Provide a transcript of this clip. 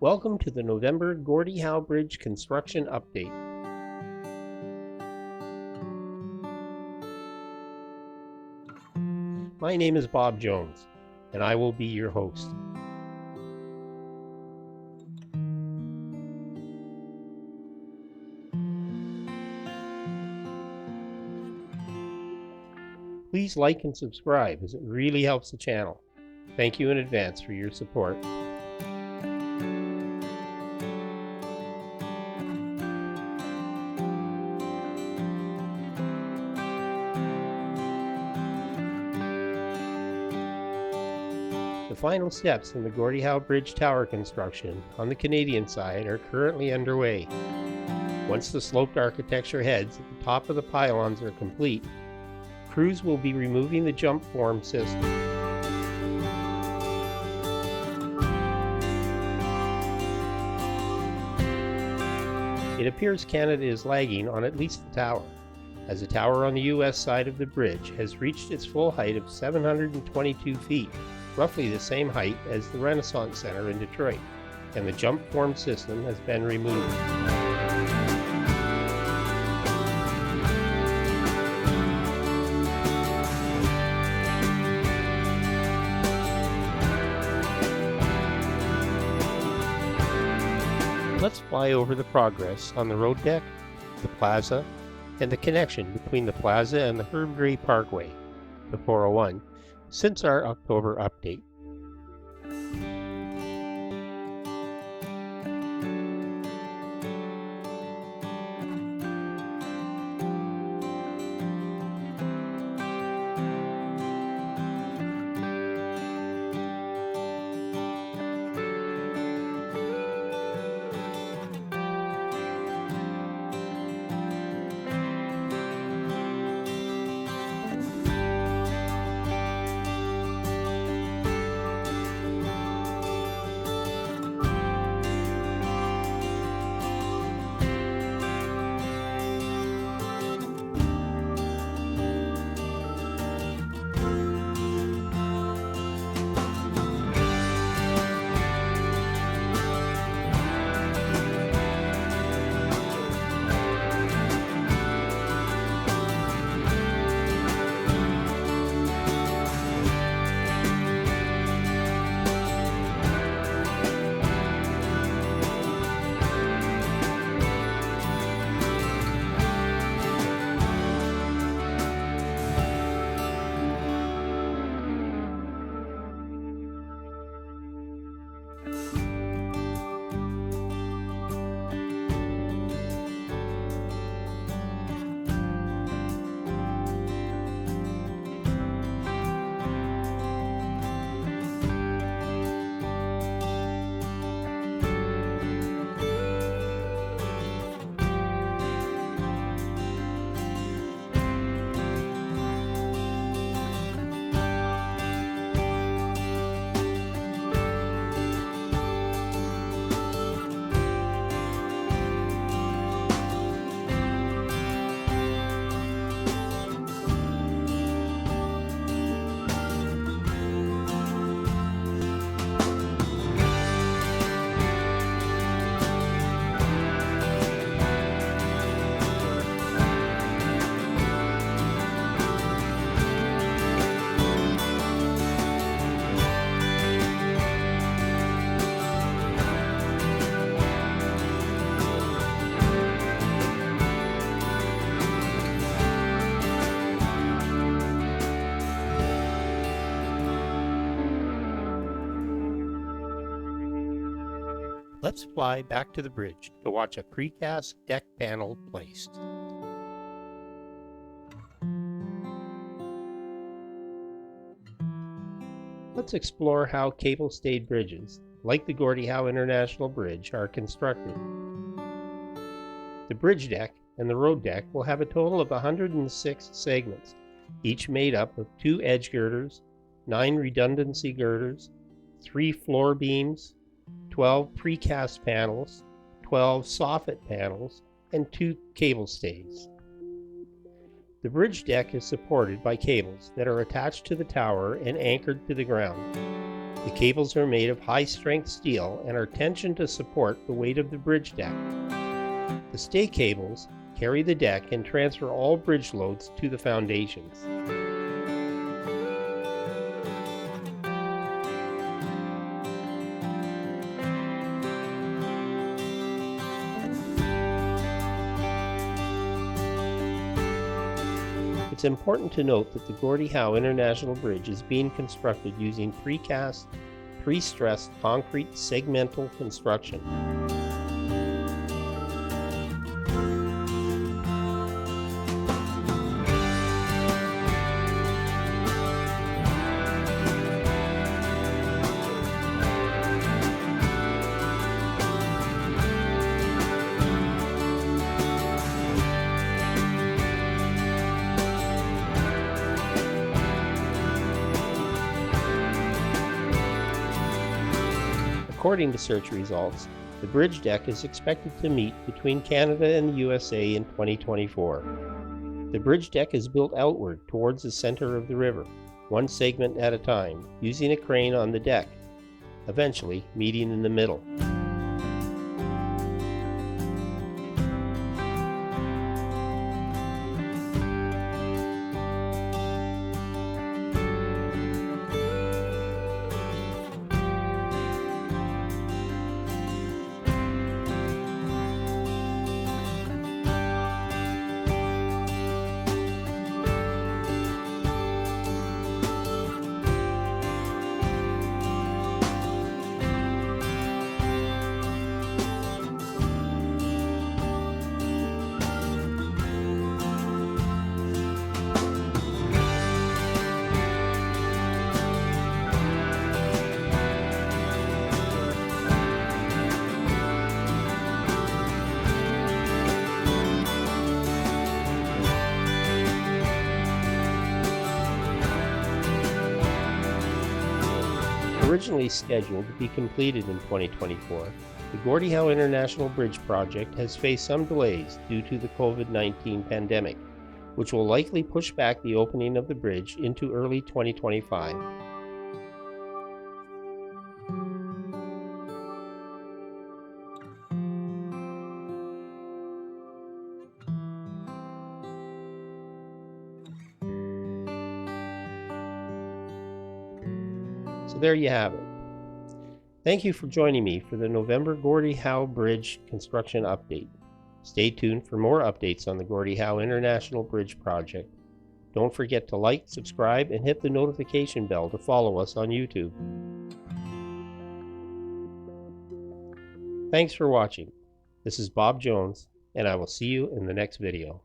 Welcome to the November Gordie Howe Bridge construction update. My name is Bob Jones, and I will be your host. Please like and subscribe, as it really helps the channel. Thank you in advance for your support. The final steps in the Gordie Howe Bridge tower construction on the Canadian side are currently underway. Once the sloped architecture heads at the top of the pylons are complete, crews will be removing the jump form system. It appears Canada is lagging on at least the tower, as the tower on the US side of the bridge has reached its full height of 722 feet, roughly the same height as the Renaissance Center in Detroit, and the jump form system has been removed. Let's fly over the progress on the road deck, the plaza, and the connection between the plaza and the Herb Gray Parkway, the 401, since our October update. Let's fly back to the bridge to watch a precast deck panel placed. Let's explore how cable-stayed bridges, like the Gordie Howe International Bridge, are constructed. The bridge deck and the road deck will have a total of 106 segments, each made up of 2 edge girders, 9 redundancy girders, 3 floor beams, 12 precast panels, 12 soffit panels, and 2 cable stays. The bridge deck is supported by cables that are attached to the tower and anchored to the ground. The cables are made of high-strength steel and are tensioned to support the weight of the bridge deck. The stay cables carry the deck and transfer all bridge loads to the foundations. It's important to note that the Gordie Howe International Bridge is being constructed using precast, pre-stressed concrete segmental construction. According to search results, the bridge deck is expected to meet between Canada and the USA in 2024. The bridge deck is built outward towards the center of the river, one segment at a time, using a crane on the deck, eventually meeting in the middle. Originally scheduled to be completed in 2024, the Gordie Howe International Bridge project has faced some delays due to the COVID-19 pandemic, which will likely push back the opening of the bridge into early 2025. So there you have it. Thank you for joining me for the November Gordie Howe Bridge construction update. Stay tuned for more updates on the Gordie Howe International Bridge project. Don't forget to like, subscribe, and hit the notification bell to follow us on YouTube. Thanks for watching. This is Bob Jones, and I will see you in the next video.